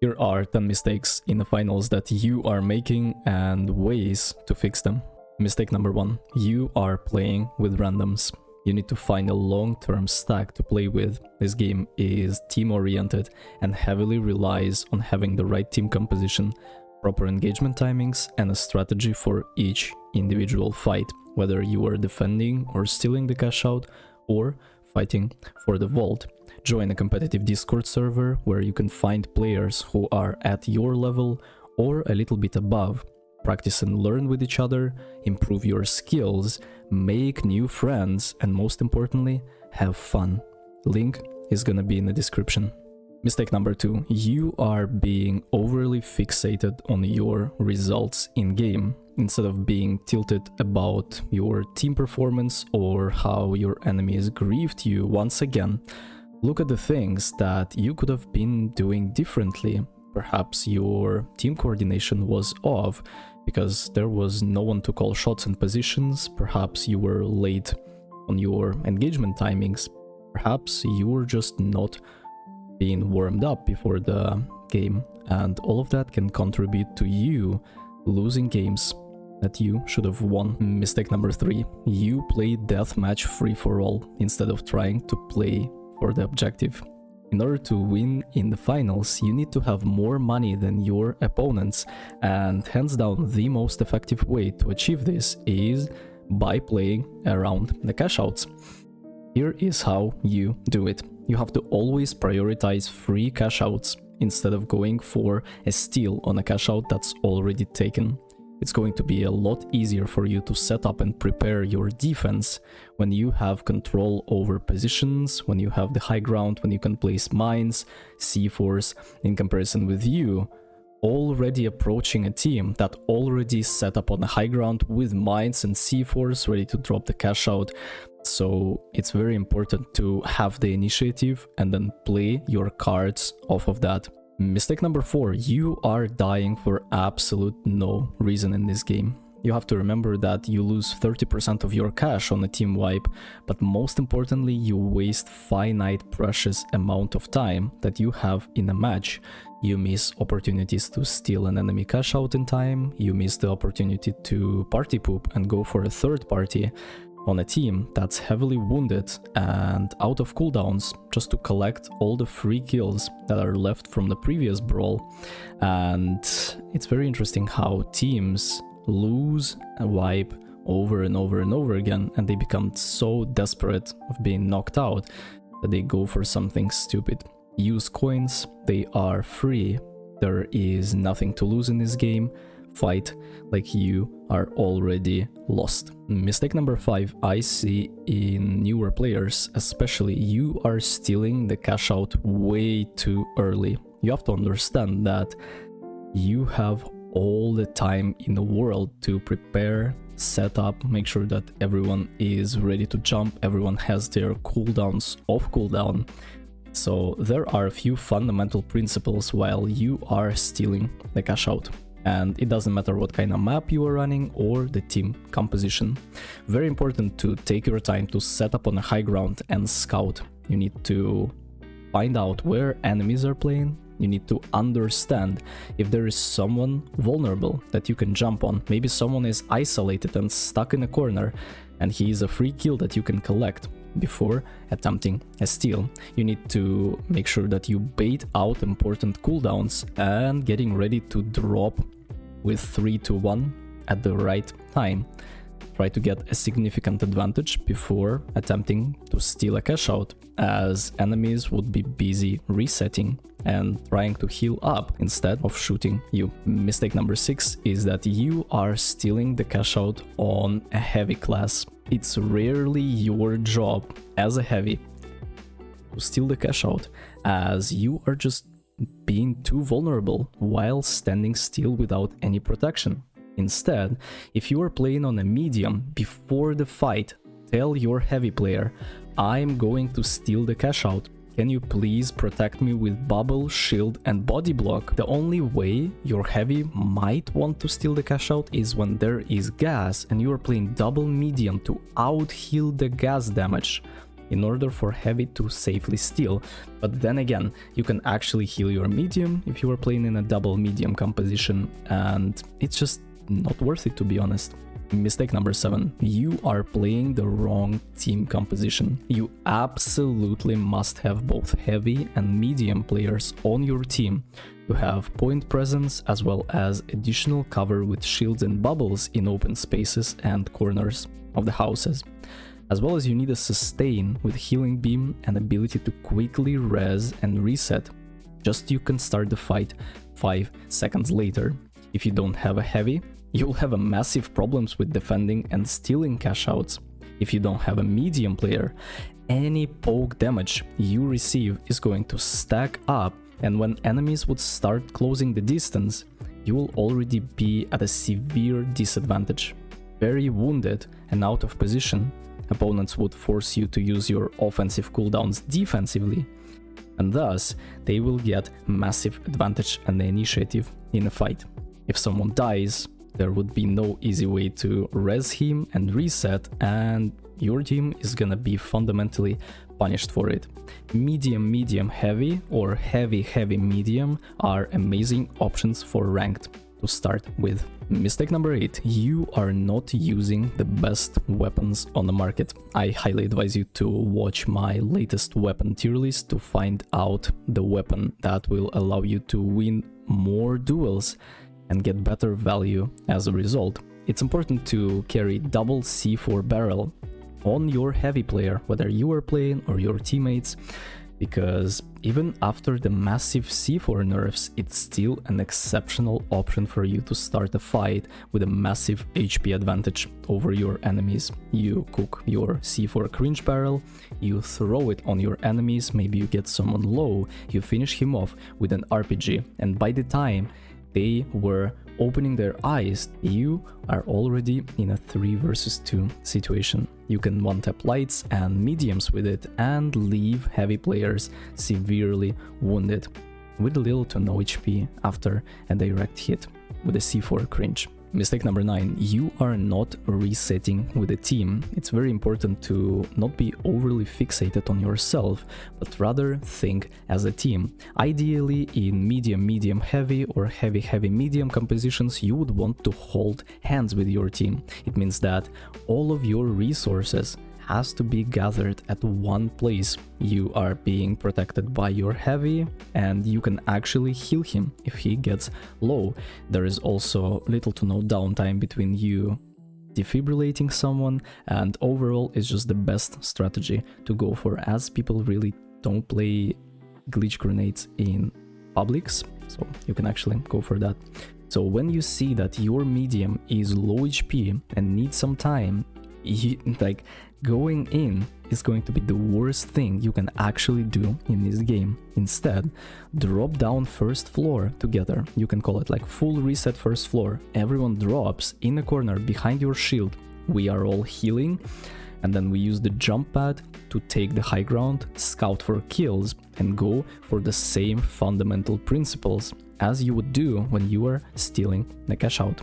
Here are 10 mistakes in the finals that you are making and ways to fix them. Mistake number 1. You are playing with randoms. You need to find a long-term stack to play with. This game is team-oriented and heavily relies on having the right team composition, proper engagement timings, and a strategy for each individual fight, whether you are defending or stealing the cash out or fighting for the vault. Join a competitive Discord server where you can find players who are at your level or a little bit above. Practice and learn with each other, improve your skills, make new friends, and most importantly, have fun. Link is gonna be in the description. Mistake number 2. You are being overly fixated on your results in game, instead of being tilted about your team performance or how your enemies grieved you once again. Look at the things that you could have been doing differently. Perhaps your team coordination was off because there was no one to call shots and positions. Perhaps you were late on your engagement timings. Perhaps you were just not being warmed up before the game. And all of that can contribute to you losing games that you should have won. Mistake number 3. You play deathmatch free-for-all instead of trying to play for the objective. In order to win in the finals, you need to have more money than your opponents, and hands down the most effective way to achieve this is by playing around the cash outs. Here is how you do it. You have to always prioritize free cash outs instead of going for a steal on a cash out that's already taken. It's going to be a lot easier for you to set up and prepare your defense when you have control over positions, when you have the high ground, when you can place mines, C4s, in comparison with you already approaching a team that already set up on the high ground with mines and C4s ready to drop the cash out. So it's very important to have the initiative and then play your cards off of that. Mistake number 4. You are dying for absolute no reason in this game. You have to remember that you lose 30% of your cash on a team wipe, but most importantly, you waste finite precious amount of time that you have in a match. You miss opportunities to steal an enemy cash out in time, you miss the opportunity to party poop and go for a third party on a team that's heavily wounded and out of cooldowns, just to collect all the free kills that are left from the previous brawl. And it's very interesting how teams lose a wipe over and over and over again, and they become so desperate of being knocked out that they go for something stupid. Use coins, they are free, there is nothing to lose in this game. Fight like you are already lost. Mistake number 5 I see in newer players, especially. You are stealing the cash out way too early. You have to understand that you have all the time in the world to prepare, set up, make sure that everyone is ready to jump, everyone has their cooldowns off cooldown. So there are a few fundamental principles while you are stealing the cash out. And it doesn't matter what kind of map you are running or the team composition. Very important to take your time to set up on a high ground and scout. You need to find out where enemies are playing. You need to understand if there is someone vulnerable that you can jump on. Maybe someone is isolated and stuck in a corner and he is a free kill that you can collect before attempting a steal. You need to make sure that you bait out important cooldowns and getting ready to drop with 3 to 1 at the right time. Try to get a significant advantage before attempting to steal a cash out, as enemies would be busy resetting and trying to heal up instead of shooting you. Mistake number 6 is that you are stealing the cash out on a heavy class. It's rarely your job as a heavy to steal the cash out, as you are just being too vulnerable while standing still without any protection. Instead, if you are playing on a medium before the fight, tell your heavy player, I'm going to steal the cash out. Can you please protect me with bubble, shield and body block? The only way your heavy might want to steal the cash out is when there is gas and you are playing double medium to out heal the gas damage. in order for heavy to safely steal. But then again, you can actually heal your medium if you are playing in a double medium composition, and it's just not worth it, to be honest. Mistake number 7. You are playing the wrong team composition. You absolutely must have both heavy and medium players on your team to have point presence as well as additional cover with shields and bubbles in open spaces and corners of the houses. As well as you need a sustain with healing beam and ability to quickly res and reset, just you can start the fight 5 seconds later. If you don't have a heavy, you'll have a massive problems with defending and stealing cash outs. If you don't have a medium player, any poke damage you receive is going to stack up, and when enemies would start closing the distance, you will already be at a severe disadvantage. Very wounded and out of position, opponents would force you to use your offensive cooldowns defensively, and thus they will get massive advantage and the initiative in a fight. If someone dies, there would be no easy way to res him and reset, and your team is gonna be fundamentally punished for it. Medium, medium, heavy, or heavy, heavy, medium are amazing options for ranked to start with. Mistake number 8. You are not using the best weapons on the market. I highly advise you to watch my latest weapon tier list to find out the weapon that will allow you to win more duels and get better value as a result. It's important to carry double C4 barrel on your heavy player, whether you are playing or your teammates, because even after the massive C4 nerfs, it's still an exceptional option for you to start a fight with a massive HP advantage over your enemies. You cook your C4 cringe barrel, you throw it on your enemies, maybe you get someone low, you finish him off with an RPG, and by the time they were opening their eyes, you are already in a 3 versus 2 situation. You can one-tap lights and mediums with it and leave heavy players severely wounded with little to no HP after a direct hit with a C4 cringe. Mistake number 9. You are not resetting with a team. It's very important to not be overly fixated on yourself, but rather think as a team. Ideally, in medium, medium, heavy or heavy, heavy, medium compositions, you would want to hold hands with your team. It means that all of your resources has to be gathered at one place. You are being protected by your heavy, and you can actually heal him if he gets low. There is also little to no downtime between you defibrillating someone, and overall it's just the best strategy to go for, as people really don't play glitch grenades in publics, so you can actually go for that. So when you see that your medium is low HP and needs some time, going in is going to be the worst thing you can actually do in this game. Instead, drop down first floor together. You can call it like full reset first floor. Everyone drops in a corner behind your shield. We are all healing, and then we use the jump pad to take the high ground, scout for kills, and go for the same fundamental principles as you would do when you are stealing the cash out.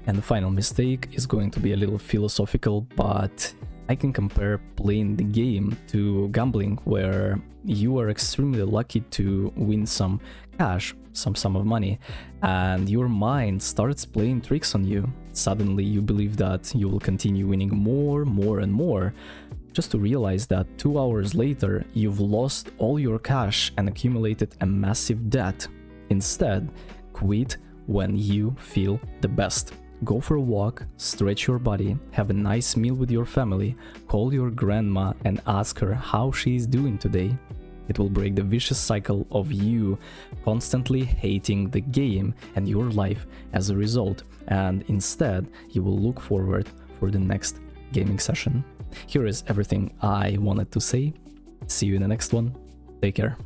And the final mistake is going to be a little philosophical, but I can compare playing the game to gambling, where you are extremely lucky to win some cash, some sum of money, and your mind starts playing tricks on you. Suddenly you believe that you will continue winning more and more, just to realize that 2 hours later you've lost all your cash and accumulated a massive debt. Instead, quit when you feel the best. Go for a walk, stretch your body, have a nice meal with your family, call your grandma and ask her how she is doing today. It will break the vicious cycle of you constantly hating the game and your life as a result, and instead you will look forward for the next gaming session. Here is everything I wanted to say. See you in the next one. Take care.